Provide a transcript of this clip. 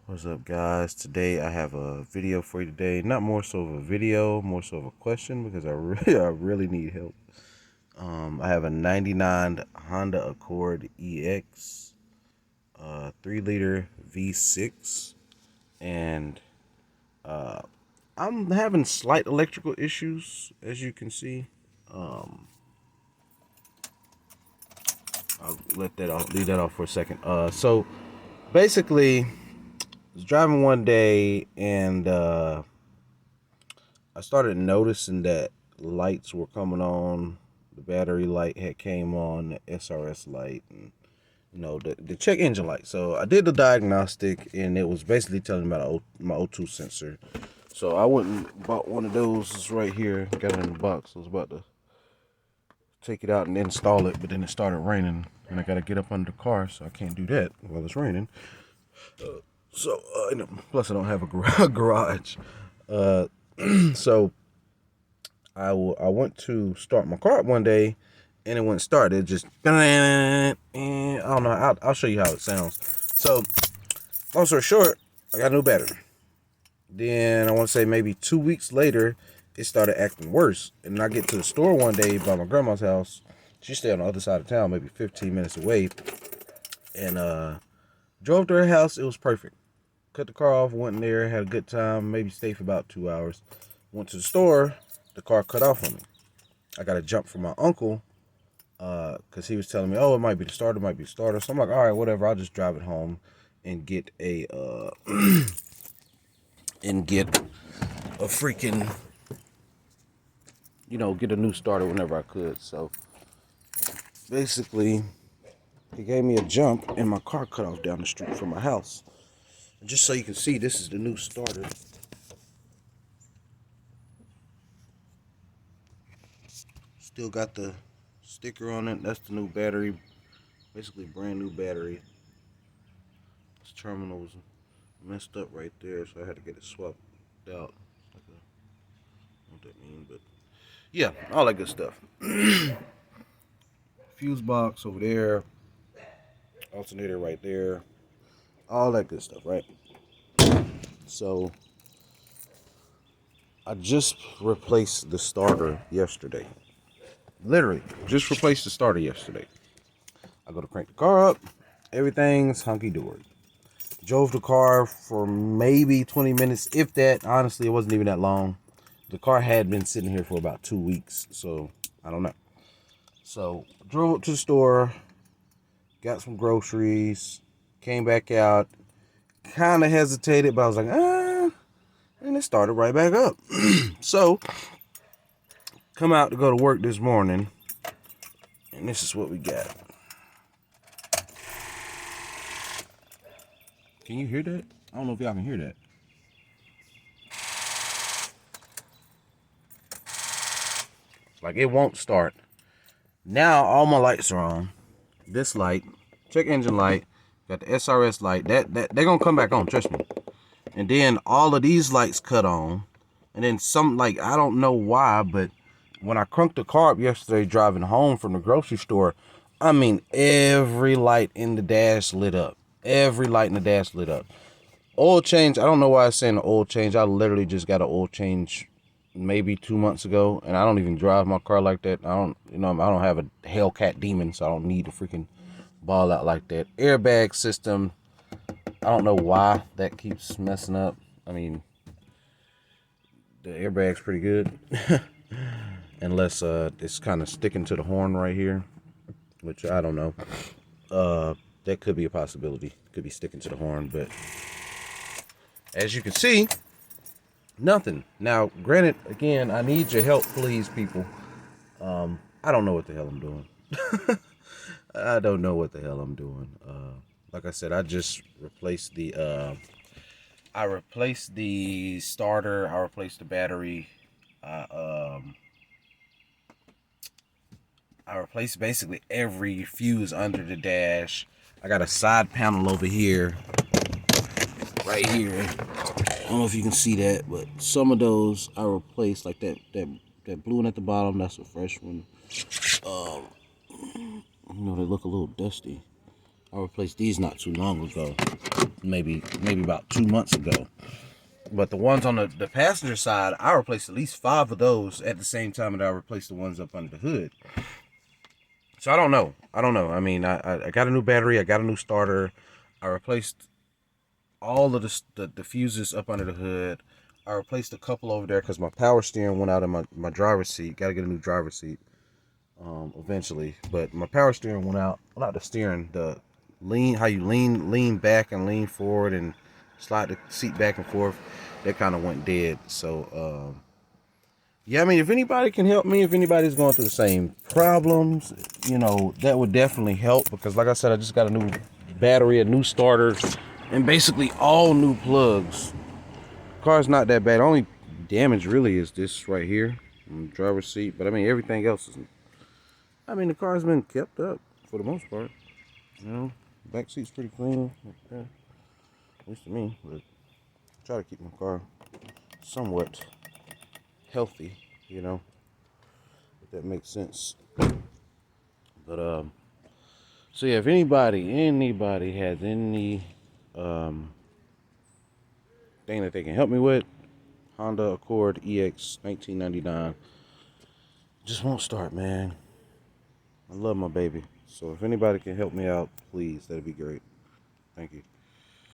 What's up, guys? Today I have a video for you today. Not more so of a video, more so of a question because I really need help. I have a 99 Honda Accord EX, 3-liter V6, and uh, I'm having slight electrical issues, as you can see. Um, I'll leave that off for a second. So basically, I was driving one day and I started noticing that lights were coming on. The battery light had came on, the SRS light, and the check engine light. So I did the diagnostic, and it was basically telling me about my O2 sensor. So I went and bought one of those. It's right here. Got it in the box. I was about to take it out and install it, but then it started raining, and I got to get up under the car, so I can't do that while it's raining. Plus I don't have a garage. So I went to start my car up one day, and it wouldn't start. It just, I don't know. I'll show you how it sounds. So, long story short, I got a new battery. Then I want to say maybe 2 weeks later, it started acting worse. And I get to the store one day by my grandma's house. She stayed on the other side of town, maybe 15 minutes away. And drove to her house. It was perfect. Cut the car off, went in there, had a good time, maybe stayed for about 2 hours. Went to the store, the car cut off on me. I got a jump from my uncle because he was telling me, oh, it might be the starter, might be the starter. So I'm like, all right, whatever. I'll just drive it home and get a freaking, get a new starter whenever I could. So basically, he gave me a jump and my car cut off down the street from my house. And just so you can see, this is the new starter. Still got the sticker on it. That's the new battery. Basically brand new battery. This terminal's messed up right there, so I had to get it swapped out. I don't know what that means, but yeah, all that good stuff. Fuse box over there. Alternator right there. All that good stuff, right? So I just replaced the starter yesterday. Literally, just replaced the starter yesterday. I go to crank the car up. Everything's hunky-dory. Drove the car for maybe 20 minutes, if that. Honestly, it wasn't even that long. The car had been sitting here for about 2 weeks, so I don't know. So drove up to the store, got some groceries, came back out, kind of hesitated, but I was like, and it started right back up. So come out to go to work this morning, and this is what we got. Can you hear that? I don't know if y'all can hear that. Like, it won't start. Now all my lights are on. This light, check engine light, got the SRS light. That they're gonna come back on, trust me. And then all of these lights cut on. And then some, like, I don't know why, but when I crunked the car up yesterday driving home from the grocery store, I mean, every light in the dash lit up. Every light in the dash lit up. Oil change, I don't know why it's saying oil change. I literally just got an oil change maybe 2 months ago, and I don't even drive my car like that. I don't have a Hellcat Demon, so I don't need to freaking ball out like that. Airbag system, I don't know why that keeps messing up. I mean, the airbag's pretty good. Unless it's kind of sticking to the horn right here, which I don't know. That could be a possibility. Could be sticking to the horn, but as you can see, nothing. Now, granted, again, I need your help, please, people. I don't know what the hell I'm doing. I don't know what the hell I'm doing. Like I said, I just replaced the starter. I replaced the battery. I replaced basically every fuse under the dash. I got a side panel over here, right here. I don't know if you can see that, but some of those I replaced, like that blue one at the bottom. That's a fresh one. They look a little dusty. I replaced these not too long ago, maybe about 2 months ago. But the ones on the passenger side, I replaced at least 5 of those at the same time that I replaced the ones up under the hood. So I don't know. I mean, I got a new battery. I got a new starter. I replaced all of the fuses up under the hood. I replaced a couple over there because my power steering went out of my driver's seat. Got to get a new driver's seat eventually. But my power steering went out. Well, not the steering, the how you lean back and lean forward and slide the seat back and forth. That kind of went dead. So yeah, I mean, if anybody can help me, if anybody's going through the same problems, you know, that would definitely help. Because like I said, I just got a new battery, a new starter, and basically all new plugs. Car's not that bad. Only damage really is this right here on the driver's seat. But I mean, everything else is, I mean, the car's been kept up for the most part. You know, back seat's pretty clean. Yeah, at least to me. But I try to keep my car somewhat healthy, you know, if that makes sense. But so yeah, if anybody has any thing that they can help me with, Honda Accord EX 1999 just won't start, man. I love my baby. So if anybody can help me out, please, that'd be great. Thank you.